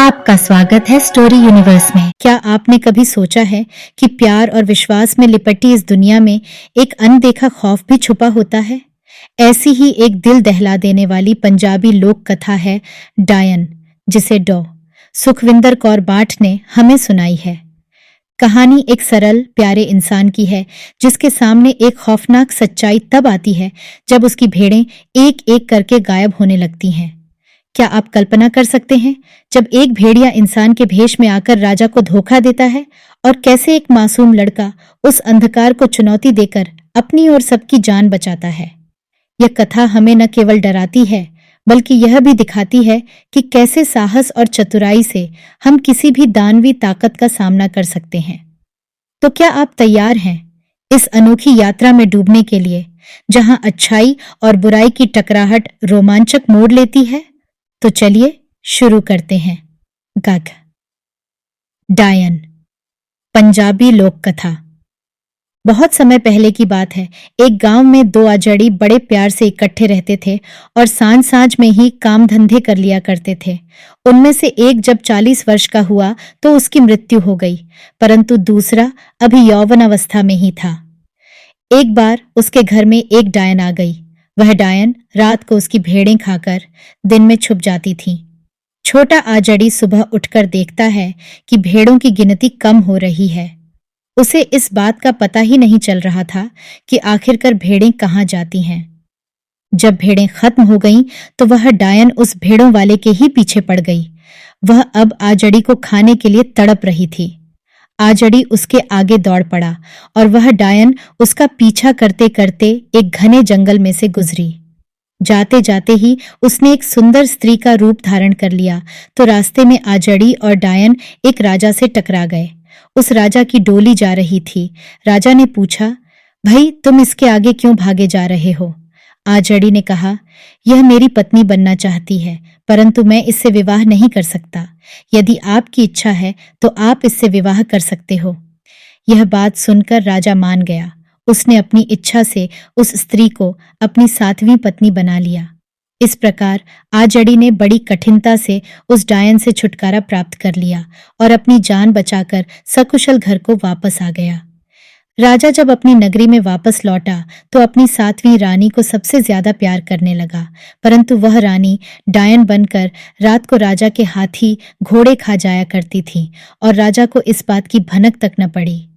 आपका स्वागत है स्टोरी यूनिवर्स में। क्या आपने कभी सोचा है कि प्यार और विश्वास में लिपटी इस दुनिया में एक अनदेखा खौफ भी छुपा होता है? ऐसी ही एक दिल दहला देने वाली पंजाबी लोक कथा है डायन, जिसे डॉ सुखविंदर कौर बाट ने हमें सुनाई है। कहानी एक सरल प्यारे इंसान की है जिसके सामने एक खौफनाक सच्चाई तब आती है जब उसकी भेड़ें एक एक करके गायब होने लगती हैं। क्या आप कल्पना कर सकते हैं जब एक भेड़िया इंसान के भेष में आकर राजा को धोखा देता है और कैसे एक मासूम लड़का उस अंधकार को चुनौती देकर अपनी और सबकी जान बचाता है। यह कथा हमें न केवल डराती है बल्कि यह भी दिखाती है कि कैसे साहस और चतुराई से हम किसी भी दानवी ताकत का सामना कर सकते हैं। तो क्या आप तैयार हैं इस अनोखी यात्रा में डूबने के लिए, जहां अच्छाई और बुराई की टकराहट रोमांचक मोड़ लेती है? तो चलिए शुरू करते हैं। गग डायन, पंजाबी लोक कथा। बहुत समय पहले की बात है। एक गांव में दो आजड़ी बड़े प्यार से इकट्ठे रहते थे और सांझ सांझ में ही काम धंधे कर लिया करते थे। उनमें से एक जब 40 वर्ष का हुआ तो उसकी मृत्यु हो गई, परंतु दूसरा अभी यौवन अवस्था में ही था। एक बार उसके घर में एक डायन आ गई। वह डायन रात को उसकी भेड़ें खाकर दिन में छुप जाती थी। छोटा आजड़ी सुबह उठकर देखता है कि भेड़ों की गिनती कम हो रही है। उसे इस बात का पता ही नहीं चल रहा था कि आखिरकार भेड़ें कहाँ जाती हैं। जब भेड़ें खत्म हो गईं तो वह डायन उस भेड़ों वाले के ही पीछे पड़ गई। वह अब आजड़ी को खाने के लिए तड़प रही थी। आजड़ी उसके आगे दौड़ पड़ा और वह डायन उसका पीछा करते करते एक घने जंगल में से गुजरी। जाते जाते ही उसने एक सुंदर स्त्री का रूप धारण कर लिया तो रास्ते में आजड़ी और डायन एक राजा से टकरा गए। उस राजा की डोली जा रही थी। राजा ने पूछा, भाई तुम इसके आगे क्यों भागे जा रहे हो? आजड़ी ने कहा, यह मेरी पत्नी बनना चाहती है, परंतु मैं इससे विवाह नहीं कर सकता। यदि आपकी इच्छा है तो आप इससे विवाह कर सकते हो। यह बात सुनकर राजा मान गया। उसने अपनी इच्छा से उस स्त्री को अपनी 7वीं पत्नी बना लिया। इस प्रकार आजड़ी ने बड़ी कठिनता से उस डायन से छुटकारा प्राप्त कर लिया और अपनी जान बचाकर सकुशल घर को वापस आ गया। राजा जब अपनी नगरी में वापस लौटा तो अपनी 7वीं रानी को सबसे ज्यादा प्यार करने लगा, परंतु वह रानी डायन बनकर रात को राजा के हाथी घोड़े खा जाया करती थी और राजा को इस बात की भनक तक न पड़ी।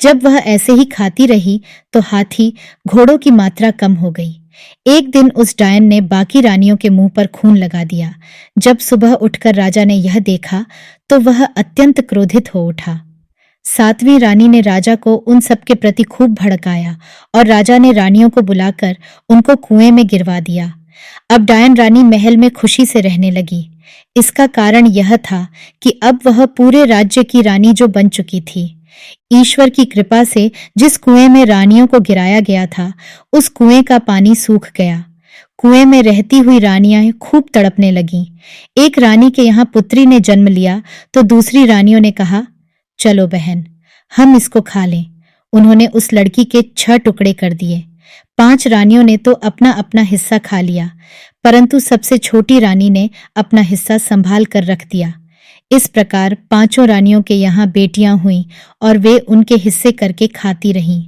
जब वह ऐसे ही खाती रही तो हाथी घोड़ों की मात्रा कम हो गई। एक दिन उस डायन ने बाकी रानियों के मुंह पर खून लगा दिया। जब सुबह उठकर राजा ने यह देखा तो वह अत्यंत क्रोधित हो उठा। 7वीं रानी ने राजा को उन सब के प्रति खूब भड़काया और राजा ने रानियों को बुलाकर उनको कुएं में गिरवा दिया। अब डायन रानी महल में खुशी से रहने लगी। इसका कारण यह था कि अब वह पूरे राज्य की रानी जो बन चुकी थी। ईश्वर की कृपा से जिस कुएं में रानियों को गिराया गया था उस कुएं का पानी सूख गया। कुएं में रहती हुई रानियां खूब तड़पने लगीं। एक रानी के यहाँ पुत्री ने जन्म लिया तो दूसरी रानियों ने कहा, चलो बहन, हम इसको खा लें। उन्होंने उस लड़की के 6 टुकड़े कर दिए। 5 रानियों ने तो अपना अपना हिस्सा खा लिया, परंतु सबसे छोटी रानी ने अपना हिस्सा संभाल कर रख दिया। इस प्रकार 5 रानियों के यहाँ बेटियां हुईं और वे उनके हिस्से करके खाती रहीं।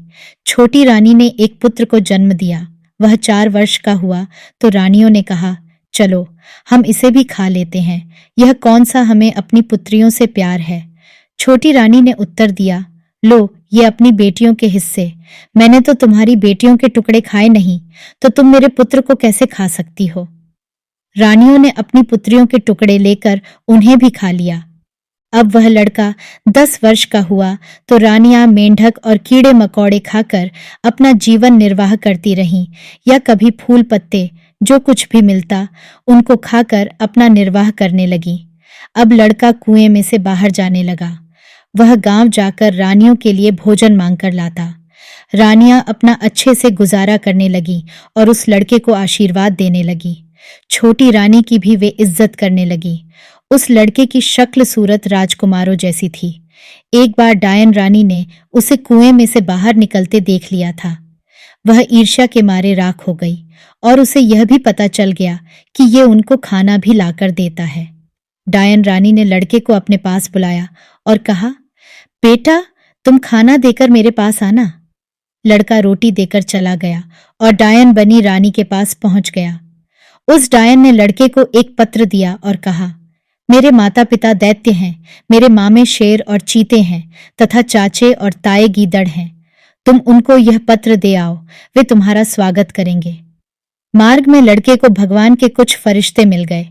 छोटी रानी ने एक पुत्र को जन्म दिया। वह 4 वर्ष का हुआ तो रानियों ने कहा, चलो हम इसे भी खा लेते हैं, यह कौन सा हमें अपनी पुत्रियों से प्यार है। छोटी रानी ने उत्तर दिया, लो ये अपनी बेटियों के हिस्से। मैंने तो तुम्हारी बेटियों के टुकड़े खाए नहीं, तो तुम मेरे पुत्र को कैसे खा सकती हो? रानियों ने अपनी पुत्रियों के टुकड़े लेकर उन्हें भी खा लिया। अब वह लड़का 10 वर्ष का हुआ तो रानियां मेंढक और कीड़े मकोड़े खाकर अपना जीवन निर्वाह करती रहीं, या कभी फूल पत्ते जो कुछ भी मिलता उनको खाकर अपना निर्वाह करने लगी। अब लड़का कुएं में से बाहर जाने लगा। वह गांव जाकर रानियों के लिए भोजन मांगकर लाता। रानियां अपना अच्छे से गुजारा करने लगी और उस लड़के को आशीर्वाद देने लगी। छोटी रानी की भी वे इज्जत करने लगी। उस लड़के की शक्ल सूरत राजकुमारों जैसी थी। एक बार डायन रानी ने उसे कुएं में से बाहर निकलते देख लिया था। वह ईर्ष्या के मारे राख हो गई और उसे यह भी पता चल गया कि ये उनको खाना भी लाकर देता है। डायन रानी ने लड़के को अपने पास बुलाया और कहा, बेटा, तुम खाना देकर मेरे पास आना। लड़का रोटी देकर चला गया और डायन बनी रानी के पास पहुंच गया। उस डायन ने लड़के को एक पत्र दिया और कहा, मेरे माता पिता दैत्य हैं, मेरे मामे शेर और चीते हैं तथा चाचे और ताए गीदड़ हैं। तुम उनको यह पत्र दे आओ, वे तुम्हारा स्वागत करेंगे। मार्ग में लड़के को भगवान के कुछ फरिश्ते मिल गए।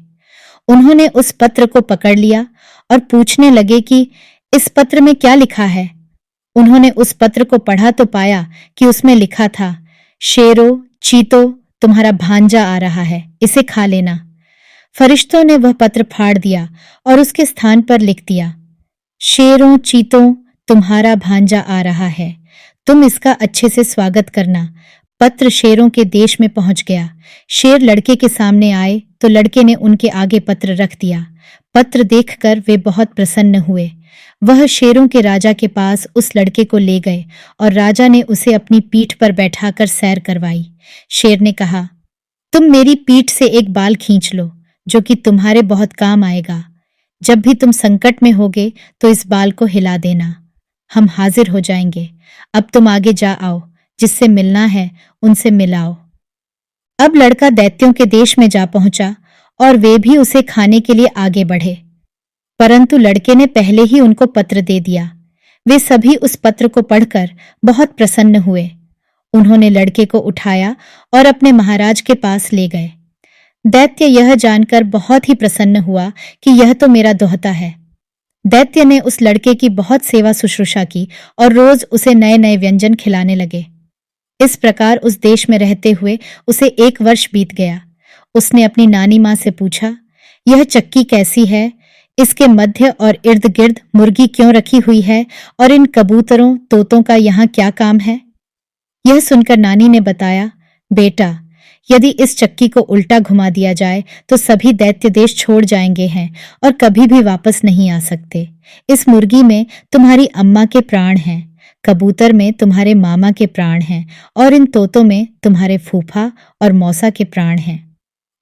उन्होंने उस पत्र को पकड़ लिया और पूछने लगे कि इस पत्र में क्या लिखा है। उन्होंने उस पत्र को पढ़ा तो पाया कि उसमें लिखा था, शेरों चीतों, तुम्हारा भांजा आ रहा है, इसे खा लेना। फरिश्तों ने वह पत्र फाड़ दिया और उसके स्थान पर लिख दिया, शेरों चीतों, तुम्हारा भांजा आ रहा है, तुम इसका अच्छे से स्वागत करना। पत्र शेरों के देश में पहुंच गया। शेर लड़के के सामने आए तो लड़के ने उनके आगे पत्र रख दिया। पत्र देखकर वे बहुत प्रसन्न हुए। वह शेरों के राजा के पास उस लड़के को ले गए और राजा ने उसे अपनी पीठ पर बैठाकर सैर करवाई। शेर ने कहा, तुम मेरी पीठ से एक बाल खींच लो, जो कि तुम्हारे बहुत काम आएगा। जब भी तुम संकट में होगे तो इस बाल को हिला देना, हम हाजिर हो जाएंगे। अब तुम आगे जा आओ, जिससे मिलना है उनसे मिलाओ। अब लड़का दैत्यों के देश में जा पहुंचा और वे भी उसे खाने के लिए आगे बढ़े, परंतु लड़के ने पहले ही उनको पत्र दे दिया। वे सभी उस पत्र को पढ़कर बहुत प्रसन्न हुए। उन्होंने लड़के को उठाया और अपने महाराज के पास ले गए। दैत्य यह जानकर बहुत ही प्रसन्न हुआ कि यह तो मेरा दोहता है। दैत्य ने उस लड़के की बहुत सेवा शुश्रूषा की और रोज उसे नए नए व्यंजन खिलाने लगे। इस प्रकार उस देश में रहते हुए उसे 1 वर्ष बीत गया। उसने अपनी नानी माँ से पूछा, यह चक्की कैसी है? इसके मध्य और इर्द गिर्द मुर्गी क्यों रखी हुई है और इन कबूतरों तोतों का यहाँ क्या काम है? यह सुनकर नानी ने बताया, बेटा, यदि इस चक्की को उल्टा घुमा दिया जाए तो सभी दैत्य देश छोड़ जाएंगे हैं और कभी भी वापस नहीं आ सकते। इस मुर्गी में तुम्हारी अम्मा के प्राण हैं, कबूतर में तुम्हारे मामा के प्राण हैं और इन तोतों में तुम्हारे फूफा और मौसा के प्राण हैं।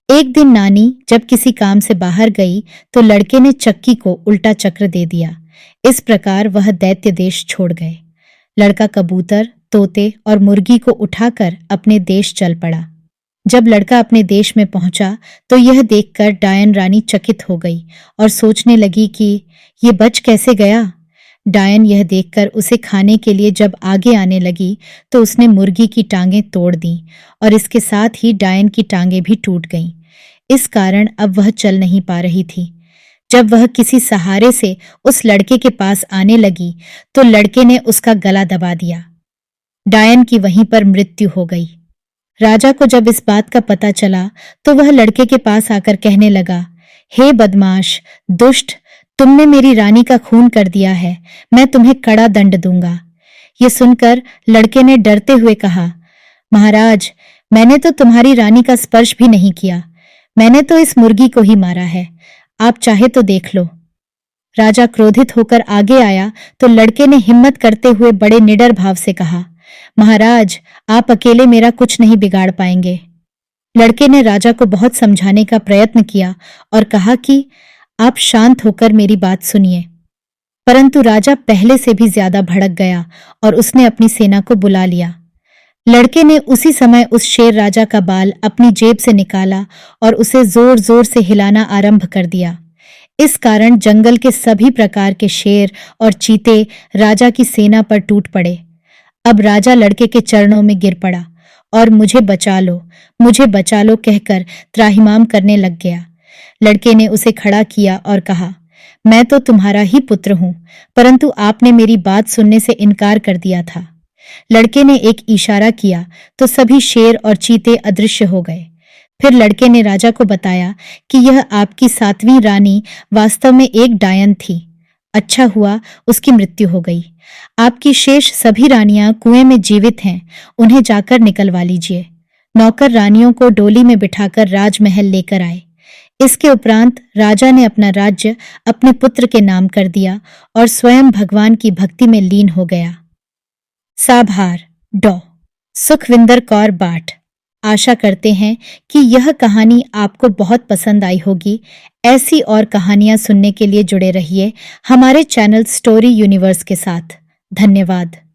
एक दिन नानी जब किसी काम से बाहर गई तो लड़के ने चक्की को उल्टा चक्र दे दिया। इस प्रकार वह दैत्य देश छोड़ गए। लड़का कबूतर, तोते और मुर्गी को उठाकर अपने देश चल पड़ा। जब लड़का अपने देश में पहुंचा तो यह देखकर डायन रानी चकित हो गई और सोचने लगी कि ये बच कैसे गया। डायन यह देखकर उसे खाने के लिए जब आगे आने लगी तो उसने मुर्गी की टांगें तोड़ दी और इसके साथ ही डायन की टांगें भी टूट गईं। इस कारण अब वह चल नहीं पा रही थी। जब वह किसी सहारे से उस लड़के के पास आने लगी तो लड़के ने उसका गला दबा दिया। डायन की वहीं पर मृत्यु हो गई। राजा को जब इस बात का पता चला तो वह लड़के के पास आकर कहने लगा, हे बदमाश, दुष्ट, तुमने मेरी रानी का खून कर दिया है, मैं तुम्हें कड़ा दंड दूंगा। ये सुनकर लड़के ने डरते हुए कहा, महाराज, मैंने तो तुम्हारी रानी का स्पर्श भी नहीं किया, मैंने तो इस मुर्गी को ही मारा है, आप चाहे तो देख लो। राजा क्रोधित होकर आगे आया तो लड़के ने हिम्मत करते हुए बड़े निडर भाव से कहा, महाराज, आप अकेले मेरा कुछ नहीं बिगाड़ पाएंगे। लड़के ने राजा को बहुत समझाने का प्रयत्न किया और कहा कि आप शांत होकर मेरी बात सुनिए, परंतु राजा पहले से भी ज्यादा भड़क गया और उसने अपनी सेना को बुला लिया। लड़के ने उसी समय उस शेर राजा का बाल अपनी जेब से निकाला और उसे जोर जोर से हिलाना आरंभ कर दिया। इस कारण जंगल के सभी प्रकार के शेर और चीते राजा की सेना पर टूट पड़े। अब राजा लड़के के चरणों में गिर पड़ा और मुझे बचा लो कहकर त्राहिमाम करने लग गया। लड़के ने उसे खड़ा किया और कहा, मैं तो तुम्हारा ही पुत्र हूं, परंतु आपने मेरी बात सुनने से इनकार कर दिया था। लड़के ने एक इशारा किया तो सभी शेर और चीते अदृश्य हो गए। फिर लड़के ने राजा को बताया कि यह आपकी 7वीं रानी वास्तव में एक डायन थी। अच्छा हुआ उसकी मृत्यु हो गई। आपकी शेष सभी रानियां कुएं में जीवित हैं, उन्हें जाकर निकलवा लीजिए। नौकर रानियों को डोली में बिठाकर राजमहल लेकर आए। इसके उपरांत राजा ने अपना राज्य अपने पुत्र के नाम कर दिया और स्वयं भगवान की भक्ति में लीन हो गया। साभार डॉ. सुखविंदर कौर बाट। आशा करते हैं कि यह कहानी आपको बहुत पसंद आई होगी। ऐसी और कहानियाँ सुनने के लिए जुड़े रहिए हमारे चैनल स्टोरी यूनिवर्स के साथ। धन्यवाद।